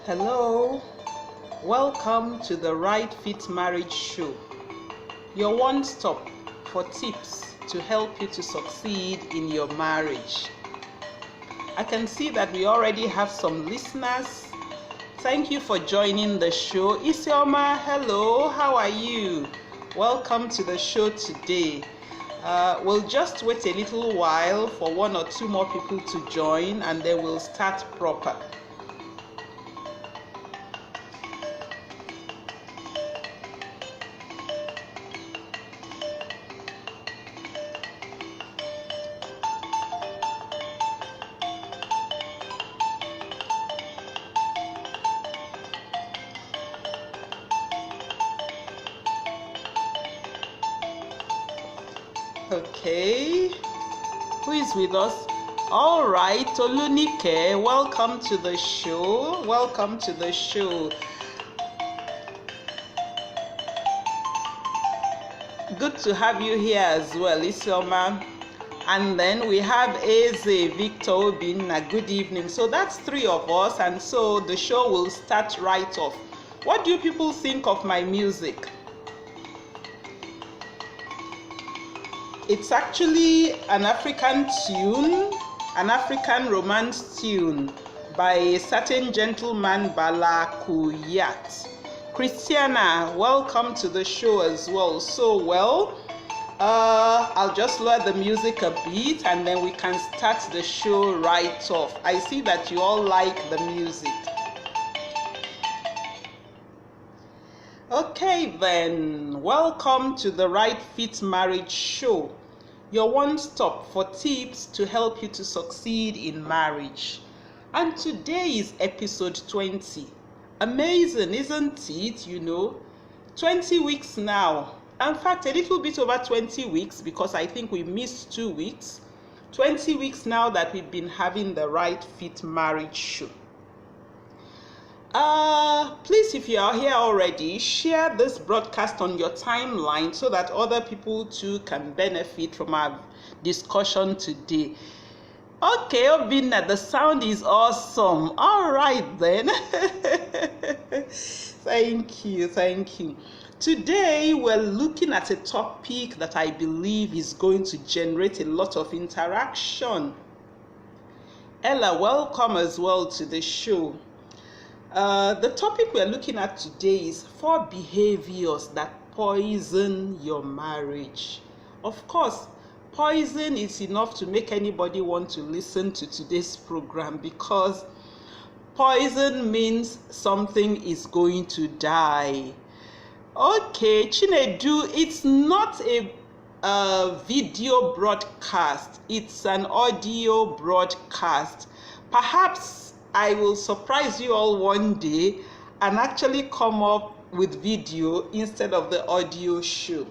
Hello, welcome to the Right Fit Marriage Show, your one stop for tips to help you to succeed in your marriage. I can see that we already have some listeners. Thank you for joining the show. Isioma, hello, how are you? Welcome to the show today. We'll just wait a little while for one or two more people to join and then we'll start proper. Okay, who is with us? All right, Olunike, welcome to the show. Welcome to the show. Good to have you here as well, Isioma. And then we have Eze, Victor, Obinna. Good evening. So that's three of us, and so the show will start right off. What do you people think of my music? It's actually an African tune, an African romance tune by a certain gentleman, Bala Kuyat. Christiana, welcome to the show as well. I'll just lower the music a bit and then we can start the show right off. I see that you all like the music. Okay then, welcome to the Right Fit Marriage Show, your one stop for tips to help you to succeed in marriage. And today is episode 20. Amazing, isn't it? 20 weeks now. In fact, a little bit over 20 weeks because I think we missed 2 weeks. 20 weeks now that we've been having the Right Fit Marriage Show. Please, if you are here already, share this broadcast on your timeline so that other people too can benefit from our discussion today. Okay, Obinna, the sound is awesome. All right then. Thank you. Today we're looking at a topic that I believe is going to generate a lot of interaction. Ella, welcome as well to the show. The topic we're looking at today is 4 behaviors that poison your marriage. Of course, poison is enough to make anybody want to listen to today's program because poison means something is going to die. Okay, Chinedu, it's not a video broadcast, it's an audio broadcast. Perhaps I will surprise you all one day and actually come up with video instead of the audio show.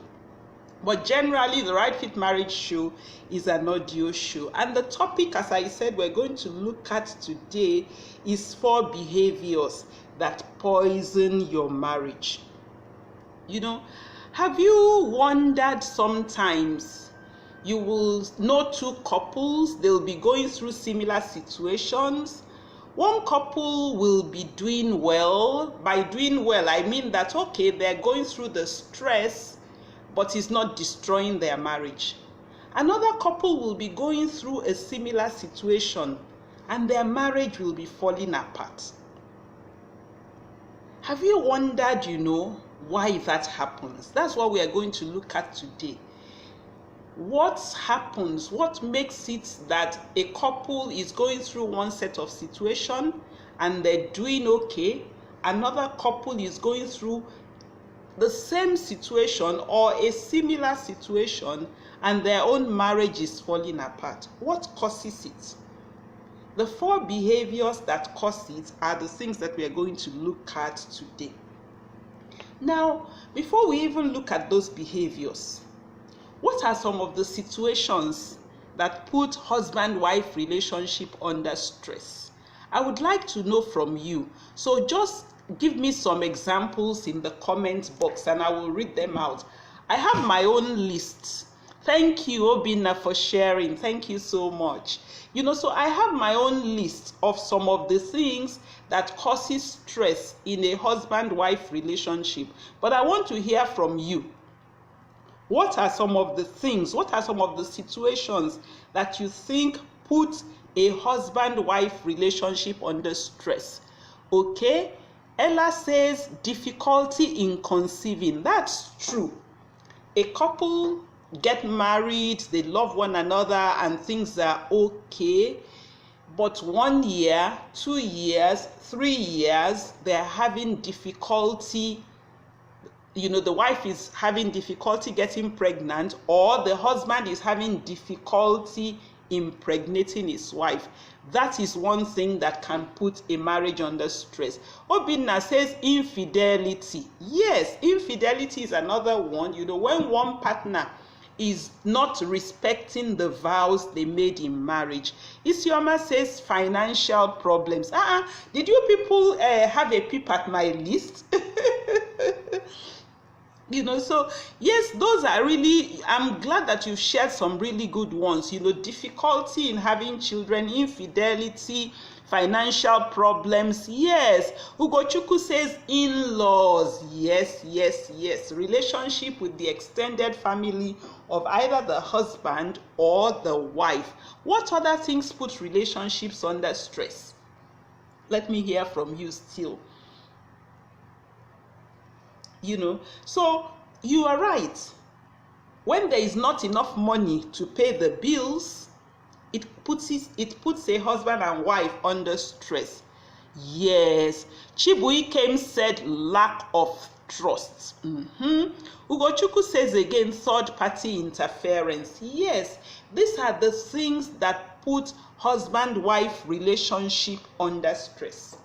But generally, the Right Fit Marriage Show is an audio show. And the topic, as I said, we're going to look at today is 4 behaviors that poison your marriage. Have you wondered sometimes? You will know 2 couples, they'll be going through similar situations. One couple will be doing well. By doing well, I mean that, okay, they're going through the stress, but it's not destroying their marriage. Another couple will be going through a similar situation, and their marriage will be falling apart. Have you wondered, why that happens? That's what we are going to look at today. What happens? What makes it that a couple is going through one set of situation and they're doing okay? Another couple is going through the same situation or a similar situation and their own marriage is falling apart. What causes it? The 4 behaviors that cause it are the things that we are going to look at today. Now, before we even look at those behaviors, what are some of the situations that put husband-wife relationship under stress? I would like to know from you. So just give me some examples in the comment box and I will read them out. I have my own list. Thank you, Obinna, for sharing. Thank you so much. So I have my own list of some of the things that causes stress in a husband-wife relationship. But I want to hear from you. What are some of the things, what are some of the situations that you think put a husband-wife relationship under stress? Okay, Ella says difficulty in conceiving. That's true. A couple get married, they love one another, and things are okay. But 1 year, 2 years, 3 years, they're having difficulty. The wife is having difficulty getting pregnant, or the husband is having difficulty impregnating his wife. That is one thing that can put a marriage under stress. Obinna says infidelity. Yes, infidelity is another one. When one partner is not respecting the vows they made in marriage. Isioma says financial problems. Did you people have a peep at my list? So yes, those are really, I'm glad that you've shared some really good ones. Difficulty in having children, infidelity, financial problems. Yes. Ugochukwu says in-laws. Yes. Relationship with the extended family of either the husband or the wife. What other things put relationships under stress? Let me hear from you still. So you are right. When there is not enough money to pay the bills, it puts a husband and wife under stress. Yes. Chibuikem said lack of trust. Ugochukwu says again third-party interference. Yes, these are the things that put husband-wife relationship under stress.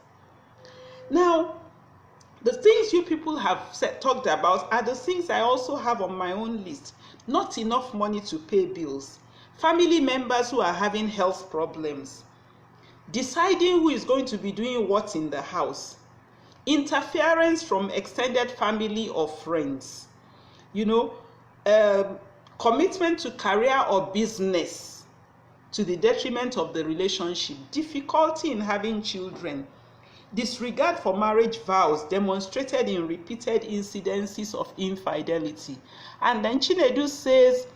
Now, the things you people have talked about are the things I also have on my own list. Not enough money to pay bills. Family members who are having health problems. Deciding who is going to be doing what in the house. Interference from extended family or friends. Commitment to career or business to the detriment of the relationship. Difficulty in having children. Disregard for marriage vows demonstrated in repeated incidences of infidelity. And then Chinedu says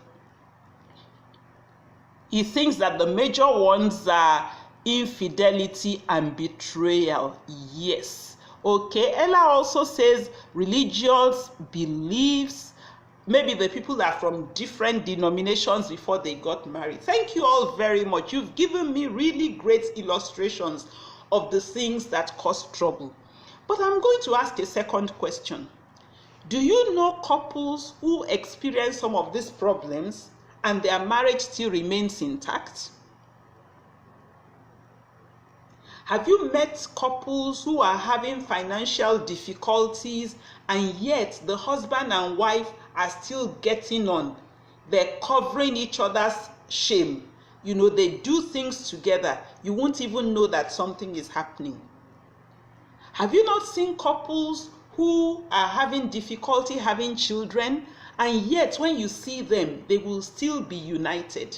he thinks that the major ones are infidelity and betrayal. Yes. Okay. Ella also says religious beliefs. Maybe the people are from different denominations before they got married. Thank you all very much. You've given me really great illustrations of the things that cause trouble. But I'm going to ask a second question. Do you know couples who experience some of these problems and their marriage still remains intact? Have you met couples who are having financial difficulties and yet the husband and wife are still getting on? They're covering each other's shame. They do things together. You won't even know that something is happening. Have you not seen couples who are having difficulty having children, and yet when you see them, they will still be united?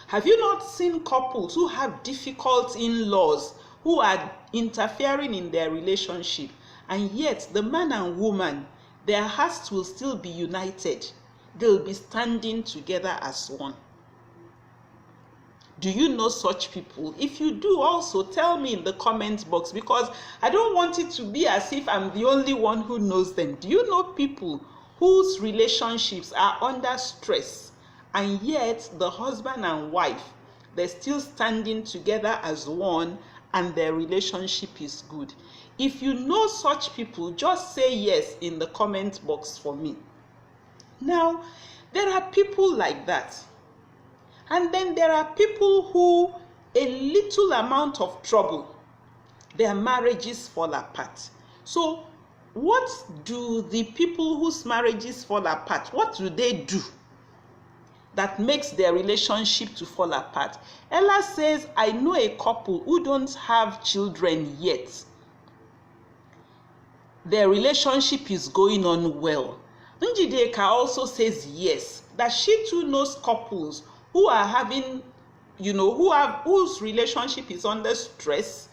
Have you not seen couples who have difficult in-laws who are interfering in their relationship, and yet the man and woman, their hearts will still be united? They'll be standing together as one. Do you know such people? If you do, also tell me in the comment box, because I don't want it to be as if I'm the only one who knows them. Do you know people whose relationships are under stress, and yet the husband and wife, they're still standing together as one and their relationship is good? If you know such people, just say yes in the comment box for me. Now, there are people like that. And then there are people who, a little amount of trouble, their marriages fall apart. So what do the people whose marriages fall apart, what do they do that makes their relationship to fall apart? Ella says, I know a couple who don't have children yet. Their relationship is going on well. Njideka also says yes, that she too knows couples who are having, whose relationship is under stress,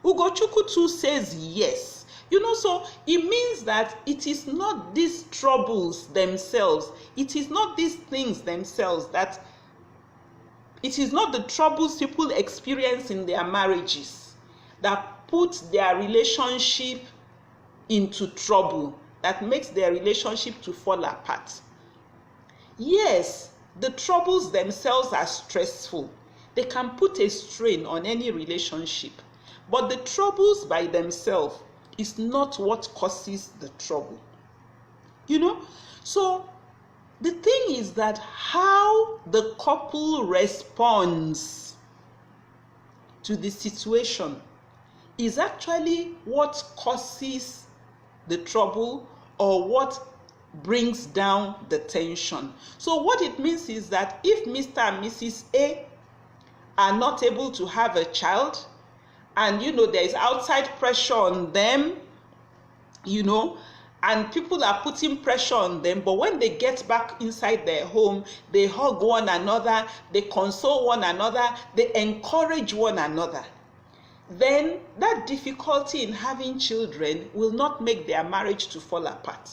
Ugochukwu too says yes. So it means that it is not these troubles themselves, it is not these things themselves, that it is not the troubles people experience in their marriages that put their relationship into trouble, that makes their relationship to fall apart. Yes, the troubles themselves are stressful. They can put a strain on any relationship. But the troubles by themselves is not what causes the trouble. So the thing is that how the couple responds to the situation is actually what causes the trouble, or what brings down the tension. So what it means is that if Mr. and Mrs. A are not able to have a child, and there is outside pressure on them, and people are putting pressure on them, but when they get back inside their home, they hug one another, they console one another, they encourage one another, then that difficulty in having children will not make their marriage to fall apart.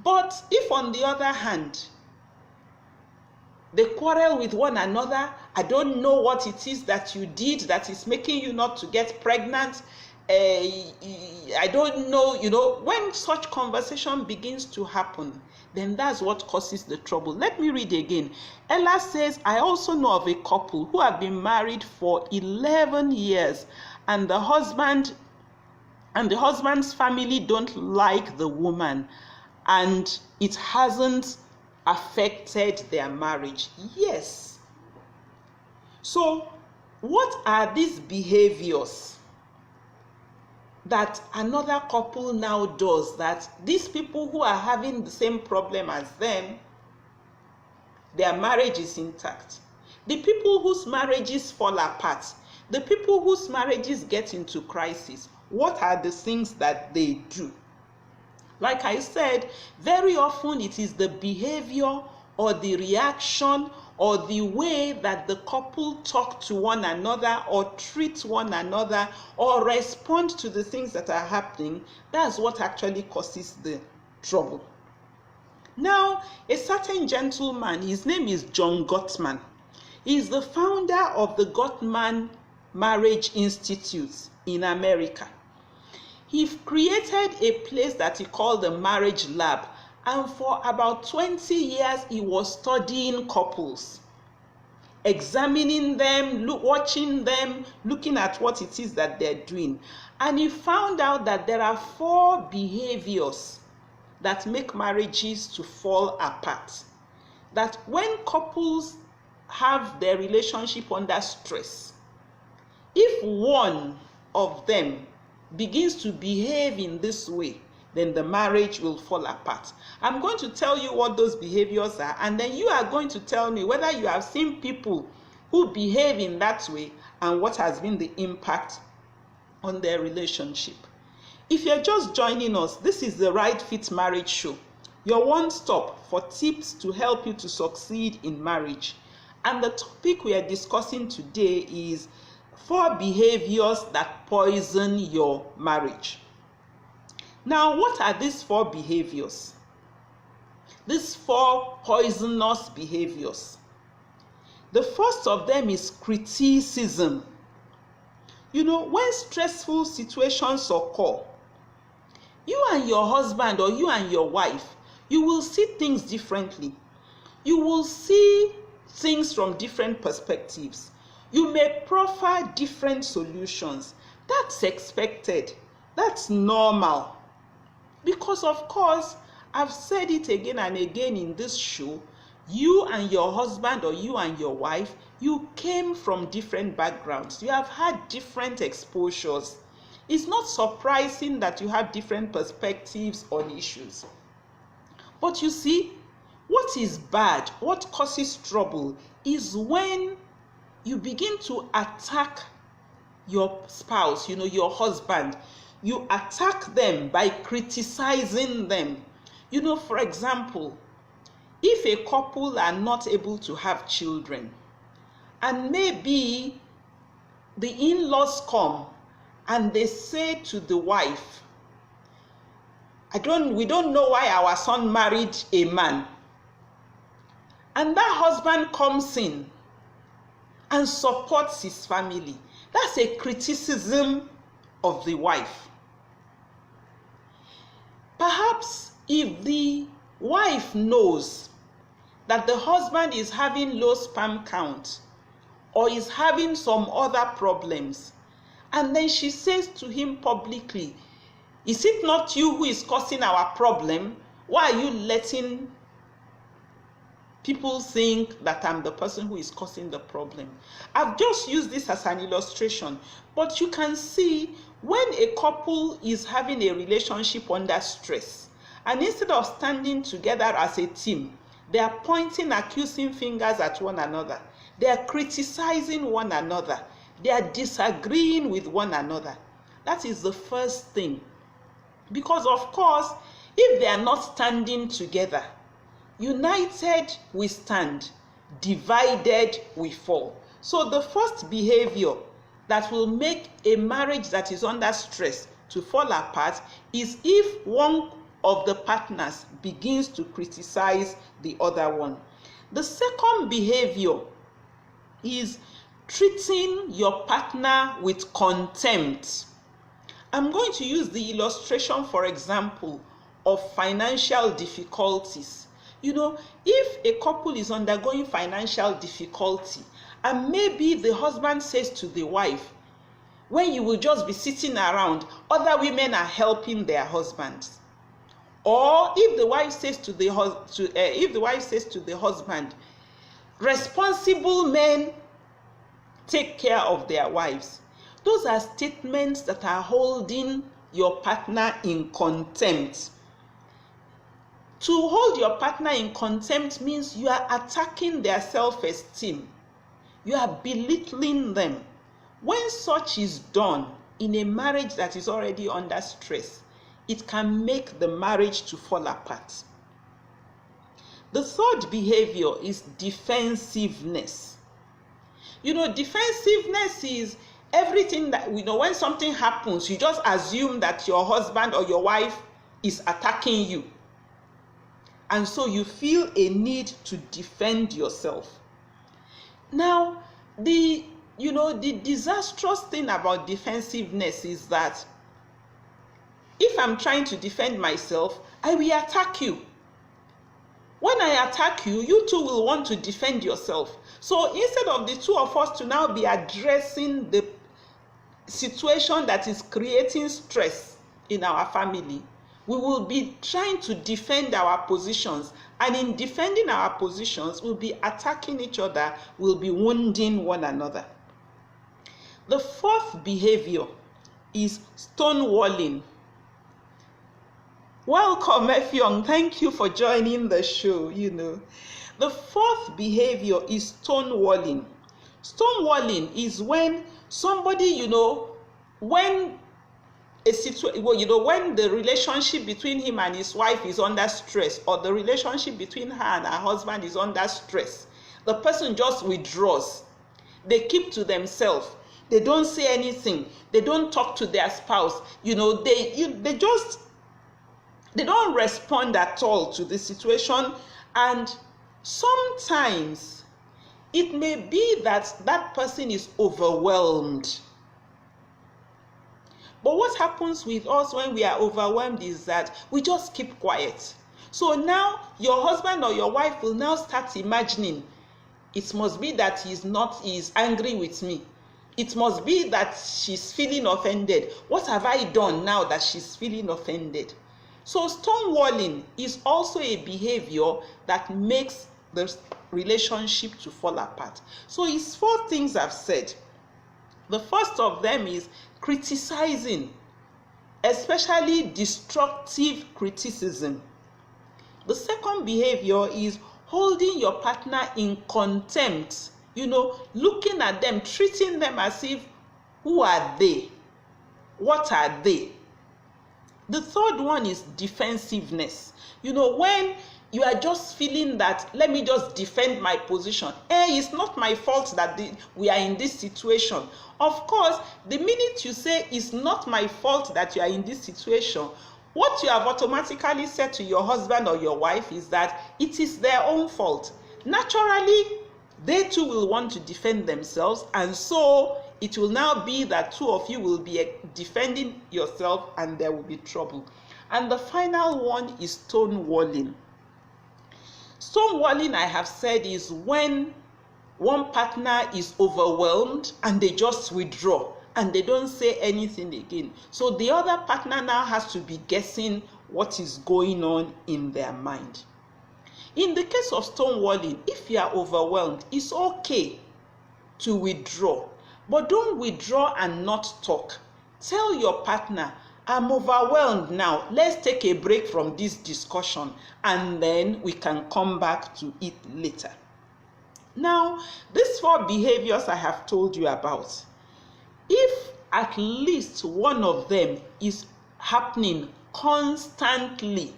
But if, on the other hand, they quarrel with one another, I don't know what it is that you did that is making you not to get pregnant, I don't know, when such conversation begins to happen, then that's what causes the trouble. Let me read again. Ella says, I also know of a couple who have been married for 11 years, and the husband's family don't like the woman, and it hasn't affected their marriage. Yes. So what are these behaviors that another couple now does, that these people who are having the same problem as them, their marriage is intact? The people whose marriages fall apart, the people whose marriages get into crisis, what are the things that they do? Like I said, very often it is the behavior or the reaction or the way that the couple talk to one another or treat one another or respond to the things that are happening. That's what actually causes the trouble. Now, a certain gentleman, his name is John Gottman. He is the founder of the Gottman Marriage Institute in America. He created a place that he called the Marriage Lab, and for about 20 years he was studying couples, examining them, watching them, looking at what it is that they're doing. And he found out that there are 4 behaviors that make marriages to fall apart. That when couples have their relationship under stress, if one of them begins to behave in this way, then the marriage will fall apart. I'm going to tell you what those behaviors are, and then you are going to tell me whether you have seen people who behave in that way and what has been the impact on their relationship. If you're just joining us, this is the Right Fit Marriage Show, your one stop for tips to help you to succeed in marriage. And the topic we are discussing today is 4 behaviors that poison your marriage. Now, what are these 4 behaviors? These 4 poisonous behaviors. The first of them is criticism. When stressful situations occur, you and your husband or you and your wife, you will see things differently. You will see things from different perspectives. You may proffer different solutions. That's expected. That's normal. Because of course, I've said it again and again in this show, you and your husband or you and your wife, you came from different backgrounds. You have had different exposures. It's not surprising that you have different perspectives on issues. But you see, what is bad, what causes trouble, is when you begin to attack your spouse, your husband. You attack them by criticizing them. For example, if a couple are not able to have children, and maybe the in-laws come and they say to the wife, we don't know why our son married a man. And that husband comes in and supports his family. That's a criticism of the wife. Perhaps if the wife knows that the husband is having low sperm count or is having some other problems, and then she says to him publicly, "Is it not you who is causing our problem? Why are you letting people think that I'm the person who is causing the problem?" I've just used this as an illustration, but you can see when a couple is having a relationship under stress, and instead of standing together as a team, they are pointing accusing fingers at one another. They are criticizing one another. They are disagreeing with one another. That is the first thing. Because of course, if they are not standing together, united we stand, divided we fall. So the first behavior that will make a marriage that is under stress to fall apart is if one of the partners begins to criticize the other one. The second behavior is treating your partner with contempt. I'm going to use the illustration, for example, of financial difficulties. If a couple is undergoing financial difficulty, and maybe the husband says to the wife, "When you will just be sitting around, other women are helping their husbands." Or if the wife says to the husband, "Responsible men take care of their wives." Those are statements that are holding your partner in contempt. To hold your partner in contempt means you are attacking their self-esteem. You are belittling them. When such is done in a marriage that is already under stress, it can make the marriage to fall apart. The third behavior is defensiveness. Defensiveness is everything that when something happens, you just assume that your husband or your wife is attacking you. And so you feel a need to defend yourself. Now, the disastrous thing about defensiveness is that if I'm trying to defend myself, I will attack you. When I attack you, you too will want to defend yourself. So instead of the two of us to now be addressing the situation that is creating stress in our family, we will be trying to defend our positions. And in defending our positions, we'll be attacking each other, we'll be wounding one another. The fourth behavior is stonewalling. Welcome, Effiong. Thank you for joining the show. The fourth behavior is stonewalling. Stonewalling is when somebody, when the relationship between him and his wife is under stress, or the relationship between her and her husband is under stress, the person just withdraws. They keep to themselves. They don't say anything. They don't talk to their spouse. They don't respond at all to the situation. And sometimes it may be that that person is overwhelmed. But what happens with us when we are overwhelmed is that we just keep quiet. So now your husband or your wife will now start imagining, it must be that he's angry with me. It must be that she's feeling offended. What have I done now that she's feeling offended? So stonewalling is also a behavior that makes the relationship to fall apart. So it's 4 things I've said. The first of them is criticizing, especially destructive criticism. The second behavior is holding your partner in contempt, looking at them, treating them as if, who are they? What are they? The third one is defensiveness. When you are just feeling that, let me just defend my position. It's not my fault that we are in this situation. Of course, the minute you say it's not my fault that you are in this situation, what you have automatically said to your husband or your wife is that it is their own fault. Naturally, they too will want to defend themselves, and so it will now be that two of you will be defending yourself and there will be trouble. And the final one is stonewalling. Stonewalling, I have said, is when one partner is overwhelmed and they just withdraw and they don't say anything again. So the other partner now has to be guessing what is going on in their mind. In the case of stonewalling, if you are overwhelmed, it's okay to withdraw, but don't withdraw and not talk. Tell your partner, I'm overwhelmed now. Let's take a break from this discussion and then we can come back to it later. Now, these 4 behaviors I have told you about, if at least one of them is happening constantly,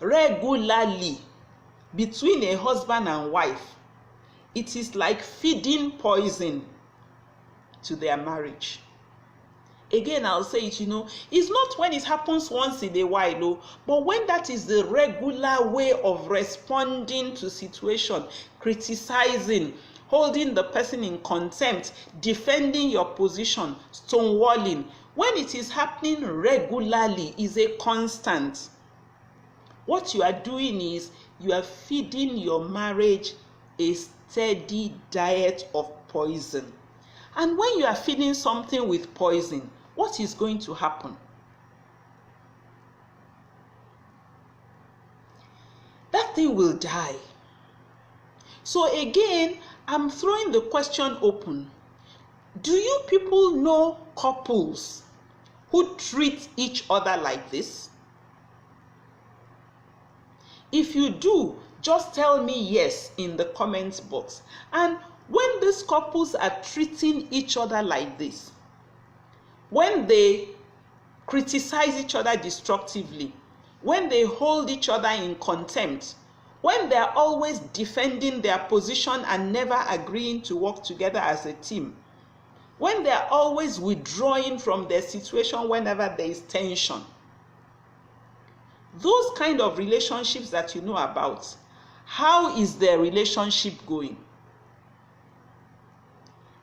regularly, between a husband and wife, it is like feeding poison to their marriage. Again, I'll say it, it's not when it happens once in a while, but when that is the regular way of responding to situation, criticizing, holding the person in contempt, defending your position, stonewalling, when it is happening regularly, is a constant. What you are doing is you are feeding your marriage a steady diet of poison. And when you are feeding something with poison, what is going to happen? That thing will die. So again, I'm throwing the question open. Do you people know couples who treat each other like this? If you do, just tell me yes in the comments box. And when these couples are treating each other like this, when they criticize each other destructively, when they hold each other in contempt, when they are always defending their position and never agreeing to work together as a team, when they are always withdrawing from their situation whenever there is tension, those kind of relationships that you know about, how is their relationship going?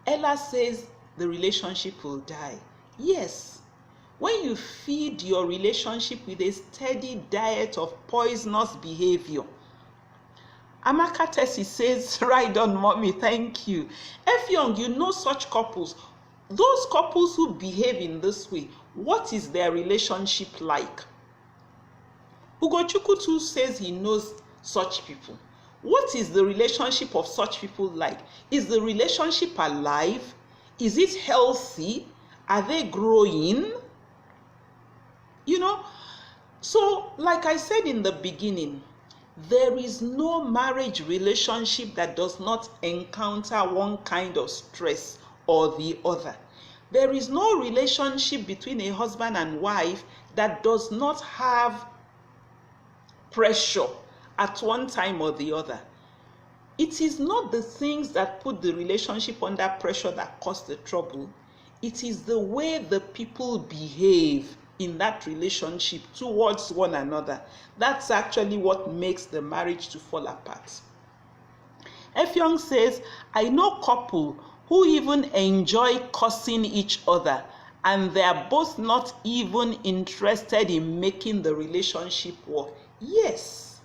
Ella says the relationship will die. Yes. When you feed your relationship with a steady diet of poisonous behavior. Amaka Tessie says, right on, mommy, thank you. Effiong, you know such couples. Those couples who behave in this way, what is their relationship like? Ugochukwu too says he knows such people. What is the relationship of such people like? Is the relationship alive? Is it healthy? Are they growing? So like I said in the beginning, there is no marriage relationship that does not encounter one kind of stress or the other. There is no relationship between a husband and wife that does not have pressure at one time or the other. It is not the things that put the relationship under pressure that cause the trouble. It is the way the people behave in that relationship towards one another. That's actually what makes the marriage to fall apart. Effiong says, I know couple who even enjoy cursing each other and they are both not even interested in making the relationship work. Yes.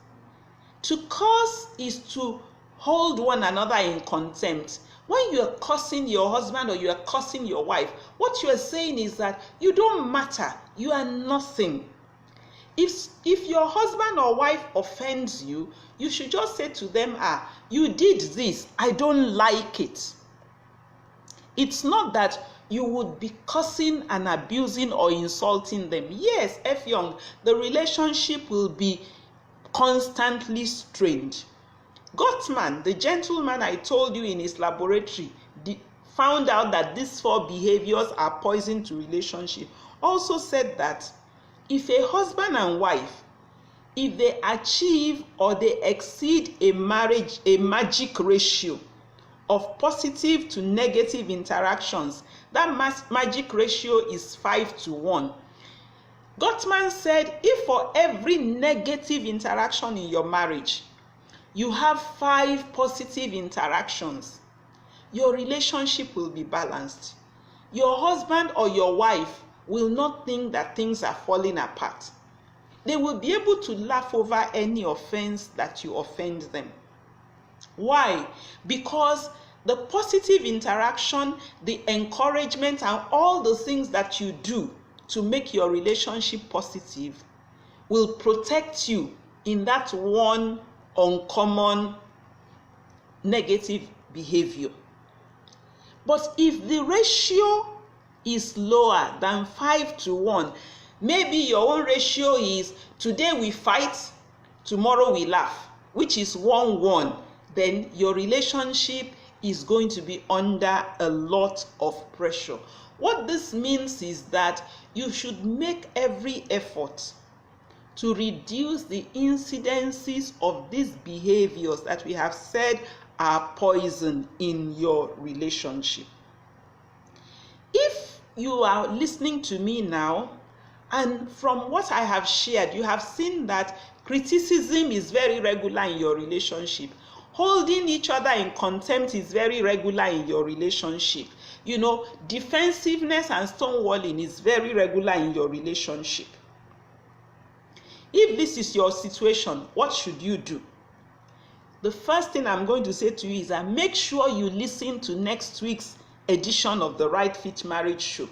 To curse is to hold one another in contempt. When you are cursing your husband or you are cursing your wife, what you are saying is that you don't matter. You are nothing. If your husband or wife offends you, you should just say to them, you did this, I don't like it. It's not that you would be cursing and abusing or insulting them. Yes, Effiong, the relationship will be constantly strained. Gottman, the gentleman I told you in his laboratory, found out that these 4 behaviors are poison to relationship. Also said that if a husband and wife if they achieve or they exceed a magic ratio of positive to negative interactions, that magic ratio is 5:1. Gottman said if for every negative interaction in your marriage, you have 5 positive interactions, your relationship will be balanced. Your husband or your wife will not think that things are falling apart. They will be able to laugh over any offense that you offend them. Why? Because the positive interaction, the encouragement, and all the things that you do to make your relationship positive will protect you in that one uncommon negative behavior. But if the ratio is lower than 5:1, maybe your own ratio is today we fight, tomorrow we laugh, which is 1:1, then your relationship is going to be under a lot of pressure. What this means is that you should make every effort to reduce the incidences of these behaviors that we have said are poison in your relationship. If you are listening to me now, and from what I have shared, you have seen that criticism is very regular in your relationship. Holding each other in contempt is very regular in your relationship. Defensiveness and stonewalling is very regular in your relationship. If this is your situation, what should you do? The first thing I'm going to say to you is that make sure you listen to next week's edition of the Right Fit Marriage Show.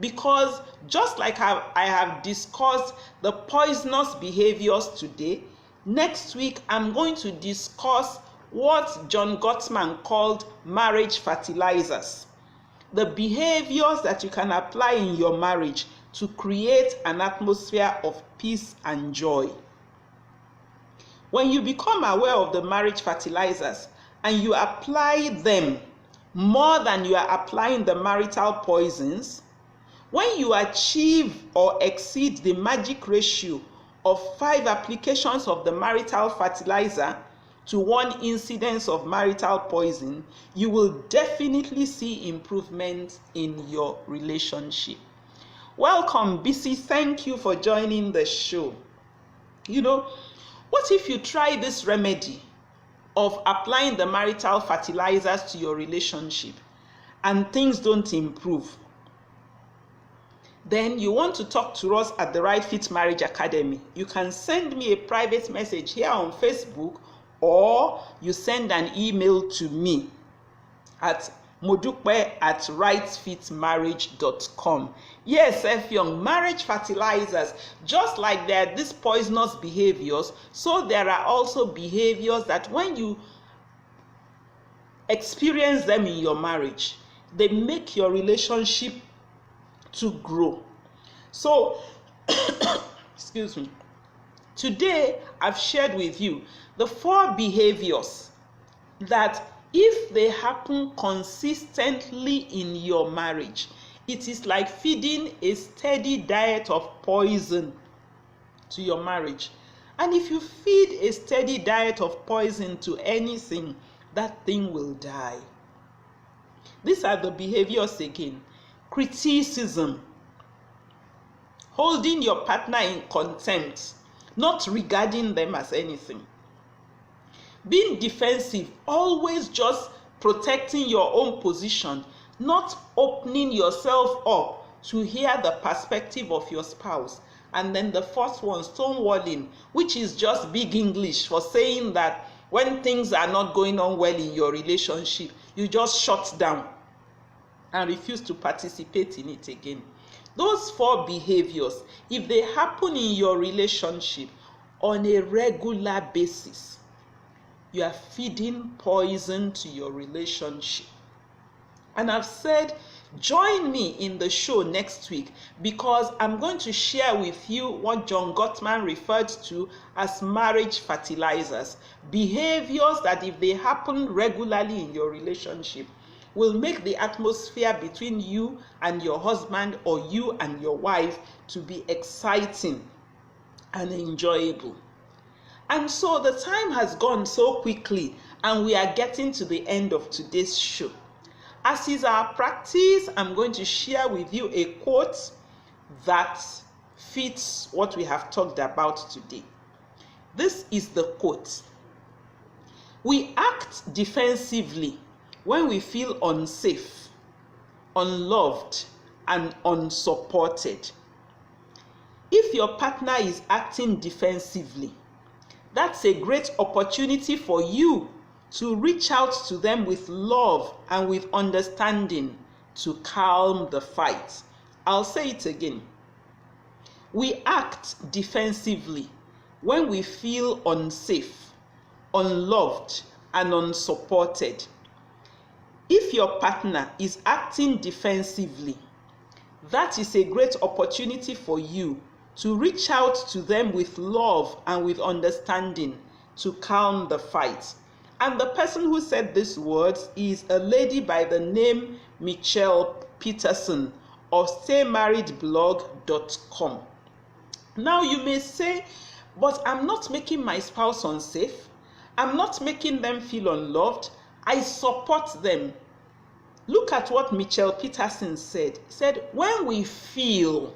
Because just like I have discussed the poisonous behaviors today, next week I'm going to discuss what John Gottman called marriage fertilizers. The behaviors that you can apply in your marriage to create an atmosphere of peace and joy. When you become aware of the marriage fertilizers and you apply them more than you are applying the marital poisons, when you achieve or exceed the magic ratio of 5 applications of the marital fertilizer to 1 incidence of marital poison, you will definitely see improvement in your relationship. Welcome, BC. Thank you for joining the show. What if you try this remedy of applying the marital fertilizers to your relationship and things don't improve? Then you want to talk to us at the Right Fit Marriage Academy. You can send me a private message here on Facebook, or you send an email to me at modupe@rightfitmarriage.com. Yes, Effiong, marriage fertilizers, just like there are these poisonous behaviors, so there are also behaviors that when you experience them in your marriage, they make your relationship to grow. So, excuse me. Today, I've shared with you the 4 behaviors that if they happen consistently in your marriage, it is like feeding a steady diet of poison to your marriage. And if you feed a steady diet of poison to anything, that thing will die. These are the behaviors again. Criticism, holding your partner in contempt, not regarding them as anything. Being defensive, always just protecting your own position, not opening yourself up to hear the perspective of your spouse. And then the first one, stonewalling, which is just big English for saying that when things are not going on well in your relationship, you just shut down and refuse to participate in it again. Those 4 behaviors, if they happen in your relationship on a regular basis, you are feeding poison to your relationship. And I've said, join me in the show next week, because I'm going to share with you what John Gottman referred to as marriage fertilizers. Behaviors that if they happen regularly in your relationship, will make the atmosphere between you and your husband or you and your wife to be exciting and enjoyable. And so the time has gone so quickly, and we are getting to the end of today's show. As is our practice, I'm going to share with you a quote that fits what we have talked about today. This is the quote. We act defensively when we feel unsafe, unloved, and unsupported. If your partner is acting defensively, that's a great opportunity for you to reach out to them with love and with understanding to calm the fight. I'll say it again. We act defensively when we feel unsafe, unloved, and unsupported. If your partner is acting defensively, that is a great opportunity for you to reach out to them with love and with understanding to calm the fight. And the person who said these words is a lady by the name Michelle Peterson of StayMarriedBlog.com. Now you may say, but I'm not making my spouse unsafe. I'm not making them feel unloved. I support them. Look at what Michelle Peterson said. He said, when we feel.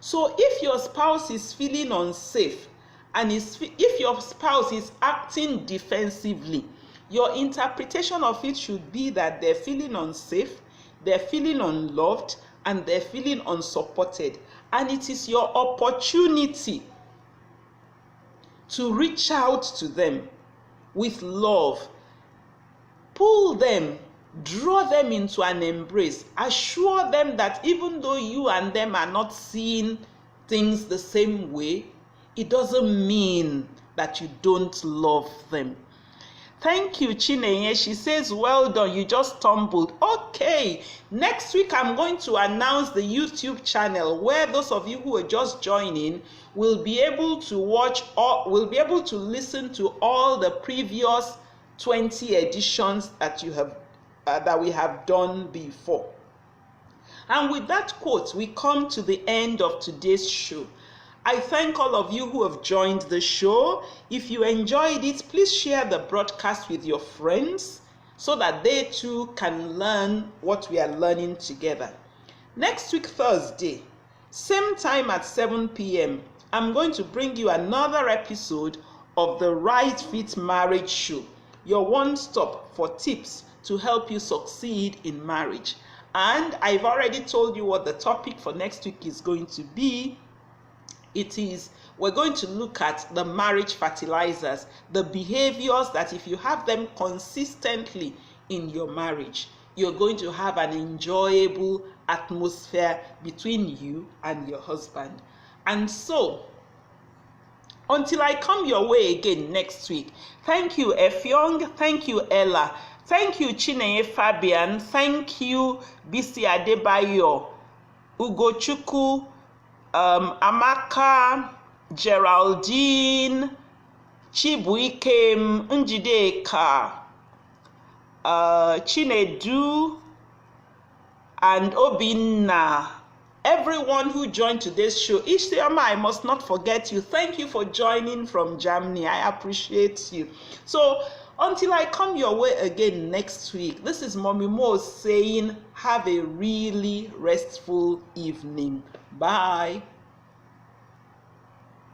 So if your spouse is feeling unsafe, and if your spouse is acting defensively, your interpretation of it should be that they're feeling unsafe, they're feeling unloved, and they're feeling unsupported. And it is your opportunity to reach out to them with love. Pull them, draw them into an embrace. Assure them that even though you and them are not seeing things the same way, it doesn't mean that you don't love them. Thank you, Chinenye. She says, well done, you just stumbled. Okay, next week I'm going to announce the YouTube channel where those of you who are just joining will be able to watch or will be able to listen to all the previous 20 editions that you have that we have done before. And with that quote, we come to the end of today's show. I thank all of you who have joined the show. If you enjoyed it, please share the broadcast with your friends so that they too can learn what we are learning together. Next week, Thursday, same time at 7 p.m., I'm going to bring you another episode of the Right Fit Marriage Show, your one-stop for tips to help you succeed in marriage. And I've already told you what the topic for next week is going to be. We're going to look at the marriage fertilizers, the behaviors that if you have them consistently in your marriage, you're going to have an enjoyable atmosphere between you and your husband. And so, until I come your way again next week, thank you, Efyong, thank you, Ella, thank you, Chinenye Fabian, thank you, Bisi Adebayo, Ugochukwu, Amaka, Geraldine, Chibuikem, Njideka, Chinedu, and Obinna. Everyone who joined today's show, Ishtiama, I must not forget you. Thank you for joining from Germany. I appreciate you. So until I come your way again next week, this is Mommy Mo saying have a really restful evening. Bye.